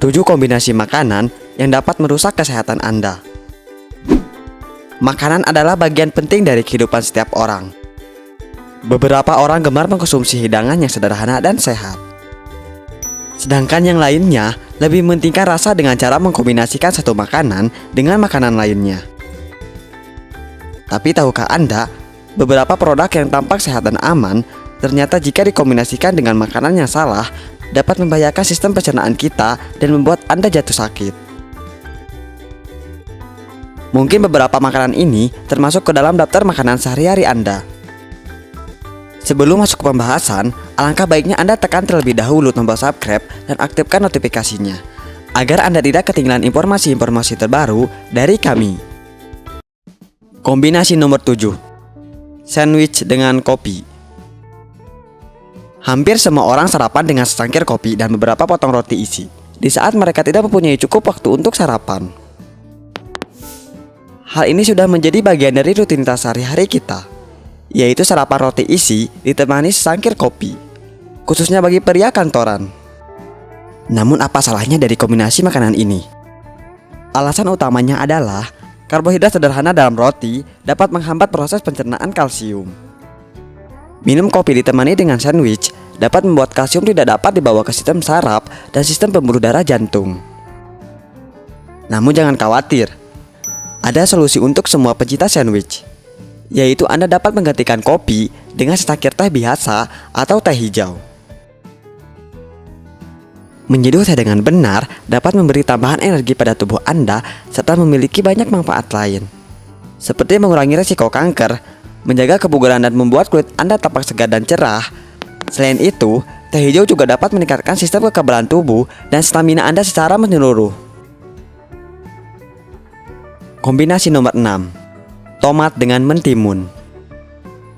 7 kombinasi makanan yang dapat merusak kesehatan Anda. Makanan adalah bagian penting dari kehidupan setiap orang. Beberapa orang gemar mengkonsumsi hidangan yang sederhana dan sehat. Sedangkan yang lainnya lebih mementingkan rasa dengan cara mengkombinasikan satu makanan dengan makanan lainnya. Tapi tahukah Anda, beberapa produk yang tampak sehat dan aman ternyata jika dikombinasikan dengan makanan yang salah dapat membahayakan sistem pencernaan kita dan membuat Anda jatuh sakit. Mungkin beberapa makanan ini termasuk ke dalam daftar makanan sehari-hari Anda. Sebelum masuk ke pembahasan, alangkah baiknya Anda tekan terlebih dahulu tombol subscribe dan aktifkan notifikasinya, agar Anda tidak ketinggalan informasi-informasi terbaru dari kami. Kombinasi nomor 7, sandwich dengan kopi. Hampir semua orang sarapan dengan secangkir kopi dan beberapa potong roti isi di saat mereka tidak mempunyai cukup waktu untuk sarapan. Hal ini sudah menjadi bagian dari rutinitas sehari-hari kita, yaitu sarapan roti isi ditemani secangkir kopi, khususnya bagi pria kantoran. Namun apa salahnya dari kombinasi makanan ini? Alasan utamanya adalah karbohidrat sederhana dalam roti dapat menghambat proses pencernaan kalsium. Minum kopi ditemani dengan sandwich dapat membuat kalsium tidak dapat dibawa ke sistem saraf dan sistem pembuluh darah jantung. Namun jangan khawatir, ada solusi untuk semua pencinta sandwich, yaitu Anda dapat menggantikan kopi dengan secangkir teh biasa atau teh hijau. Menyeduh teh dengan benar dapat memberi tambahan energi pada tubuh Anda serta memiliki banyak manfaat lain, seperti mengurangi risiko kanker, menjaga kebugaran dan membuat kulit Anda tampak segar dan cerah. Selain itu, teh hijau juga dapat meningkatkan sistem kekebalan tubuh dan stamina Anda secara menyeluruh. Kombinasi nomor 6, tomat dengan mentimun.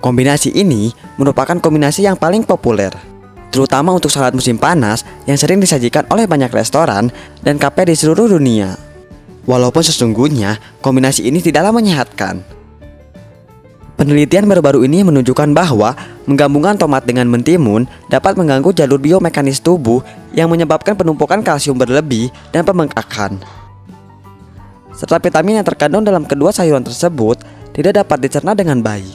Kombinasi ini merupakan kombinasi yang paling populer, terutama untuk salad musim panas yang sering disajikan oleh banyak restoran dan kafe di seluruh dunia. Walaupun sesungguhnya kombinasi ini tidaklah menyehatkan. Penelitian baru-baru ini menunjukkan bahwa menggabungkan tomat dengan mentimun dapat mengganggu jalur biomekanis tubuh yang menyebabkan penumpukan kalsium berlebih dan pembengkakan. Serta vitamin yang terkandung dalam kedua sayuran tersebut tidak dapat dicerna dengan baik.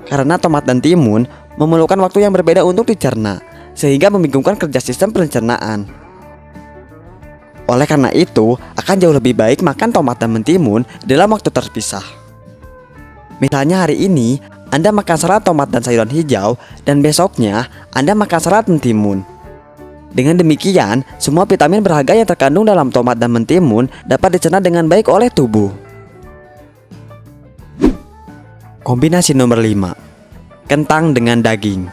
Karena tomat dan timun memerlukan waktu yang berbeda untuk dicerna, sehingga membingungkan kerja sistem pencernaan. Oleh karena itu, akan jauh lebih baik makan tomat dan mentimun dalam waktu terpisah. Misalnya hari ini Anda makan salad tomat dan sayuran hijau, dan besoknya Anda makan salad mentimun. Dengan demikian, semua vitamin berharga yang terkandung dalam tomat dan mentimun dapat dicerna dengan baik oleh tubuh. Kombinasi nomor 5, kentang dengan daging.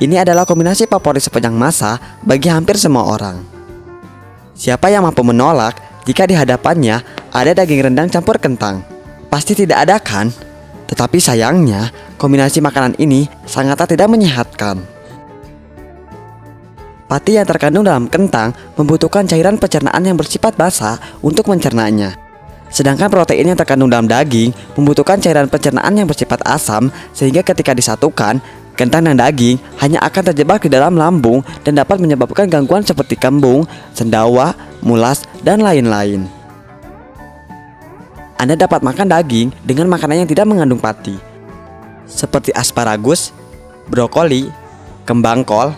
Ini adalah kombinasi favorit sepanjang masa bagi hampir semua orang. Siapa yang mampu menolak jika di hadapannya ada daging rendang campur kentang? Pasti tidak ada kan? Tetapi sayangnya, kombinasi makanan ini sangatlah tidak menyehatkan. Pati yang terkandung dalam kentang membutuhkan cairan pencernaan yang bersifat basah untuk mencernanya. Sedangkan protein yang terkandung dalam daging membutuhkan cairan pencernaan yang bersifat asam, sehingga ketika disatukan, kentang dan daging hanya akan terjebak di dalam lambung dan dapat menyebabkan gangguan seperti kembung, sendawa, mulas, dan lain-lain. Anda dapat makan daging dengan makanan yang tidak mengandung pati, seperti asparagus, brokoli, kembang kol,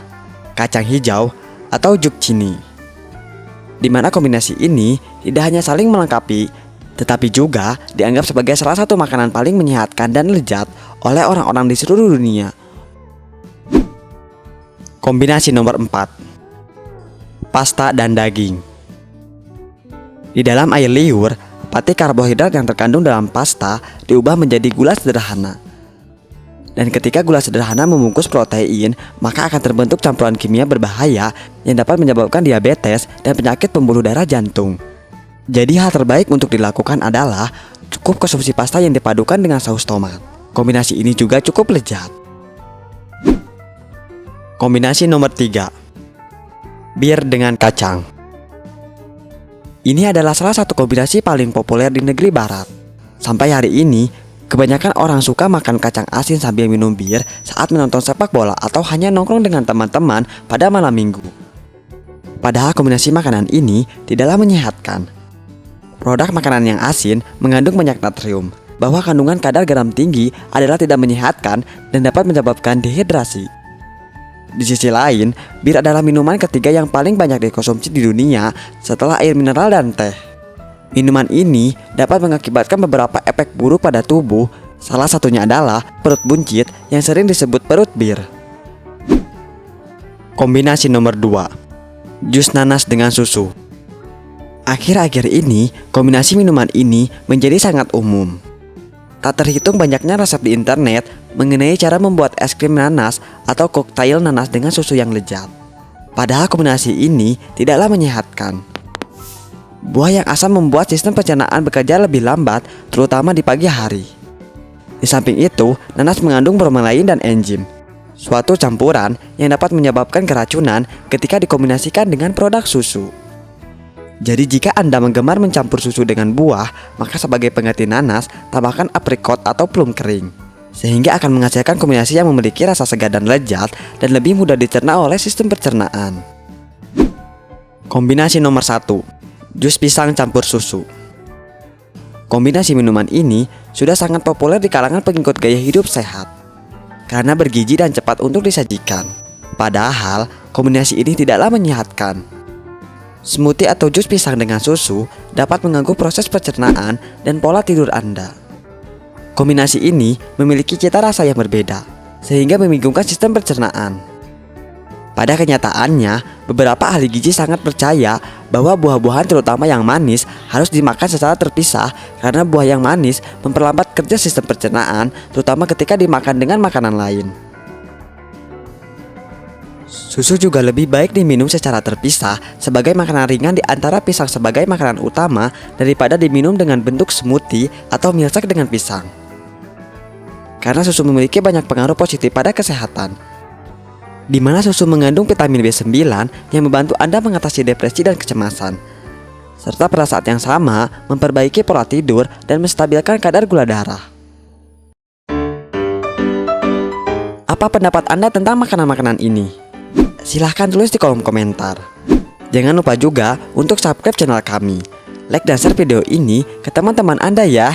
kacang hijau, atau zucchini. Di mana kombinasi ini tidak hanya saling melengkapi, tetapi juga dianggap sebagai salah satu makanan paling menyehatkan dan lezat oleh orang-orang di seluruh dunia. Kombinasi nomor 4, pasta dan daging. Di dalam air liur, pati karbohidrat yang terkandung dalam pasta diubah menjadi gula sederhana. Dan ketika gula sederhana membungkus protein, maka akan terbentuk campuran kimia berbahaya yang dapat menyebabkan diabetes dan penyakit pembuluh darah jantung. Jadi hal terbaik untuk dilakukan adalah cukup konsumsi pasta yang dipadukan dengan saus tomat. Kombinasi ini juga cukup lezat. Kombinasi nomor 3, bir dengan kacang. Ini adalah salah satu kombinasi paling populer di negeri barat. Sampai hari ini, kebanyakan orang suka makan kacang asin sambil minum bir saat menonton sepak bola atau hanya nongkrong dengan teman-teman pada malam minggu. Padahal kombinasi makanan ini tidaklah menyehatkan. Produk makanan yang asin mengandung banyak natrium, bahwa kandungan kadar garam tinggi adalah tidak menyehatkan dan dapat menyebabkan dehidrasi. Di sisi lain, bir adalah minuman ketiga yang paling banyak dikonsumsi di dunia setelah air mineral dan teh. Minuman ini dapat mengakibatkan beberapa efek buruk pada tubuh, salah satunya adalah perut buncit yang sering disebut perut bir. Kombinasi nomor 2, jus nanas dengan susu. Akhir-akhir ini, kombinasi minuman ini menjadi sangat umum. Tak terhitung banyaknya resep di internet mengenai cara membuat es krim nanas atau koktail nanas dengan susu yang lezat. Padahal kombinasi ini tidaklah menyehatkan. Buah yang asam membuat sistem pencernaan bekerja lebih lambat, terutama di pagi hari. Di samping itu, nanas mengandung bromelain dan enzim, suatu campuran yang dapat menyebabkan keracunan ketika dikombinasikan dengan produk susu. Jadi jika Anda menggemar mencampur susu dengan buah, maka sebagai pengganti nanas, tambahkan aprikot atau plum kering, sehingga akan menghasilkan kombinasi yang memiliki rasa segar dan lezat dan lebih mudah dicerna oleh sistem pencernaan. Kombinasi nomor 1, jus pisang campur susu. Kombinasi minuman ini sudah sangat populer di kalangan pengikut gaya hidup sehat karena bergizi dan cepat untuk disajikan. Padahal kombinasi ini tidaklah menyehatkan. Smoothie atau jus pisang dengan susu dapat mengganggu proses pencernaan dan pola tidur Anda. Kombinasi ini memiliki cita rasa yang berbeda, sehingga membingungkan sistem pencernaan. Pada kenyataannya, beberapa ahli gizi sangat percaya bahwa buah-buahan terutama yang manis harus dimakan secara terpisah karena buah yang manis memperlambat kerja sistem pencernaan, terutama ketika dimakan dengan makanan lain. Susu juga lebih baik diminum secara terpisah sebagai makanan ringan di antara pisang sebagai makanan utama daripada diminum dengan bentuk smoothie atau milkshake dengan pisang. Karena susu memiliki banyak pengaruh positif pada kesehatan, di mana susu mengandung vitamin B9 yang membantu Anda mengatasi depresi dan kecemasan, serta pada saat yang sama memperbaiki pola tidur dan menstabilkan kadar gula darah. Apa pendapat Anda tentang makanan-makanan ini? Silahkan tulis di kolom komentar. Jangan lupa juga untuk subscribe channel kami, like dan share video ini ke teman-teman Anda ya.